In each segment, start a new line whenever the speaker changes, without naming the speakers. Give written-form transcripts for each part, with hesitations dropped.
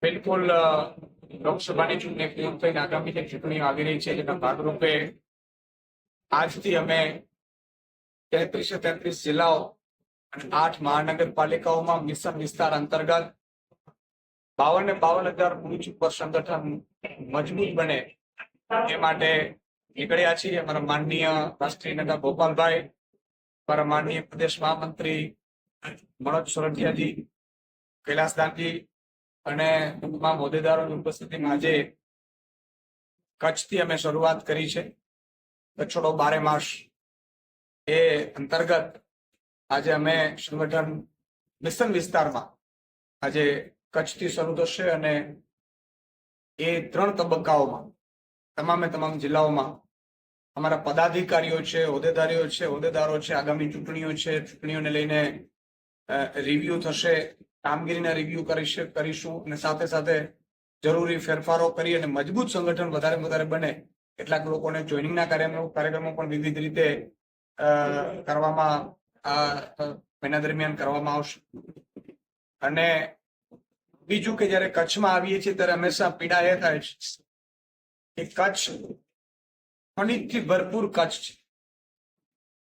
બિલકુલ લોકસભાની ચૂંટણી પૂર્ણ થઈને આગામી જે ચૂંટણીઓ આવી રહી છે જેના ભાગરૂપે આજથી અમે 33 જિલ્લાઓ અને 8 મહાનગરપાલિકાઓમાં મિશન વિસ્તાર અંતર્ગત 52,000 બૂથ ઉપર સંગઠન મજબૂત બને એ માટે નીકળ્યા છીએ. અમારા માનનીય રાષ્ટ્રીય નેતા ગોપાલભાઈ, અમારા માનનીય પ્રદેશ મહામંત્રી મનોજ સોરઠિયાજી, કૈલાસદાનજી અને તમામ હોદ્દેદારોની ઉપસ્થિતિમાં આજે કચ્છથી અમે શરૂઆત કરી છે. કચ્છોડો 12 માસ એ અંતર્ગત આજે અમે સંગઠન મિશન વિસ્તારમાં આજે કચ્છથી શરૂ થશે અને એ 3 તબક્કાઓમાં તમામ જિલ્લાઓમાં અમારા પદાધિકારીઓ છે, હોદ્દેદારો છે, આગામી ચૂંટણીઓ છે, ચૂંટણીઓને લઈને રિવ્યુ થશે, કામગીરીના રિવ્યુ કરીશું અને સાથે સાથે જરૂરી ફેરફારો કરી અને મજબૂત સંગઠન વધારે બને કેટલાક લોકોને જોઈનિંગના કાર્યક્રમો પણ વિવિધ રીતે કરવામાં મહિના દરમિયાન કરવામાં આવશે. અને બીજું કે જ્યારે કચ્છમાં આવીએ છીએ ત્યારે હંમેશા પીડા એ થાય છે કે કચ્છ ખનીજથી ભરપૂર કચ્છ છે.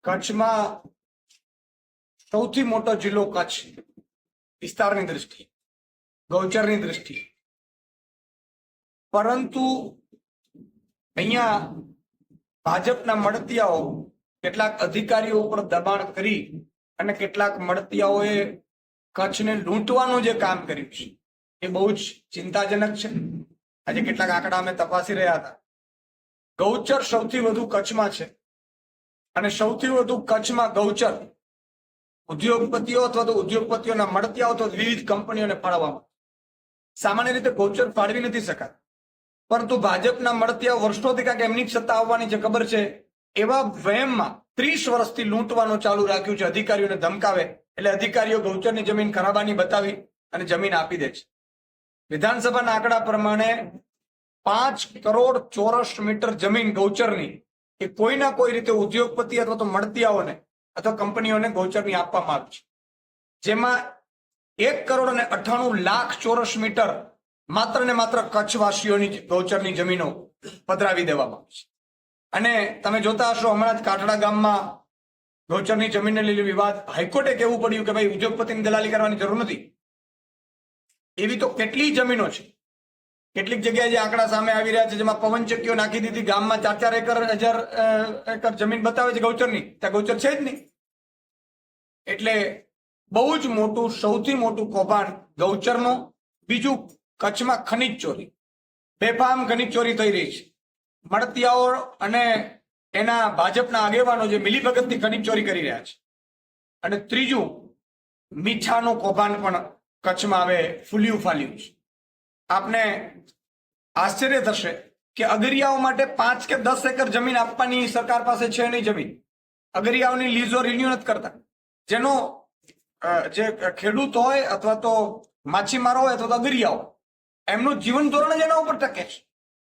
કચ્છમાં સૌથી મોટો જિલ્લો કચ્છ વિસ્તારની દ્રષ્ટિએ, ગૌચરની દ્રષ્ટિએ, પરંતુ અહીંયા ભાજપના મળતિયાઓ કેટલાક અધિકારીઓ ઉપર દબાણ કરી અને કેટલાક મળતિયાઓએ કચ્છને લૂંટવાનું જે કામ કર્યું છે એ બહુ જ ચિંતાજનક છે. આજે કેટલાક આંકડા અમે તપાસી રહ્યા હતા. ગૌચર સૌથી વધુ કચ્છમાં છે અને સૌથી વધુ કચ્છમાં ગૌચર ઉદ્યોગપતિઓ અથવા તો ઉદ્યોગપતિઓના મળતિયાઓ તો વિવિધ કંપનીઓને ફાળવવામાં. સામાન્ય રીતે ગૌચર ફાળવી નથી શકાત, પરંતુ ભાજપના મળતિયાઓ વર્ષોથી કાંઈક એમની સત્તા આવવાની છે ખબર છે એવા વહેમમાં 30 વર્ષથી લૂંટવાનું ચાલુ રાખ્યું છે. અધિકારીઓને ધમકાવે એટલે અધિકારીઓ ગૌચરની જમીન ખરાબાની બતાવી અને જમીન આપી દે છે. વિધાનસભાના આંકડા પ્રમાણે 5 કરોડ ચોરસ મીટર જમીન ગૌચરની એ કોઈના કોઈ રીતે ઉદ્યોગપતિ અથવા તો મળતિયાઓને અથવા કંપનીઓને ગૌચરની આપવામાં આવી છે, જેમાં 1,98,00,000 ચોરસ મીટર માત્ર ને માત્ર કચ્છવાસીઓની ગૌચરની જમીનો પધરાવી દેવામાં આવી છે. અને તમે જોતા હશો હમણાં જ કાટડા ગામમાં ગૌચરની જમીનને લઈને વિવાદ, હાઈકોર્ટે કહેવું પડ્યું કે ભાઈ ઉદ્યોગપતિની દલાલી કરવાની જરૂર નથી. એવી તો કેટલી જમીનો છે. કેટલીક જગ્યાએ જે આંકડા સામે આવી રહ્યા છે જેમાં પવનચક્કીઓ નાખી દીધી, ગામમાં 4-4 એકર જમીન બતાવે છે ગૌચરની, ત્યાં ગૌચર છે જ નહીં. એટલે બહુ જ મોટું, સૌથી મોટું કૌભાંડ ગૌચરનું. બીજું, કચ્છમાં ખનીજ ચોરી, બેફામ ખનીજ ચોરી થઈ રહી છે. મળતિયાઓ અને એના ભાજપના આગેવાનો જે મિલીભગતથી ખનીજ ચોરી કરી રહ્યા છે. અને ત્રીજું, મીઠાનું કૌભાંડ પણ કચ્છમાં હવે ફૂલ્યું ફાલ્યું છે. આપને આશ્ચર્ય થશે કે અગરિયાઓ માટે 5 કે 10 એકર જમીન આપવાની સરકાર પાસે છે નહીં જમીન. અગરિયાઓની લીઝો રિન્યુ નથી કરતા. જેનો જે ખેડૂત હોય અથવા તો માછીમારો હોય અથવા તો અગરિયાઓ, એમનું જીવન ધોરણ જ એના ઉપર ટકે છે.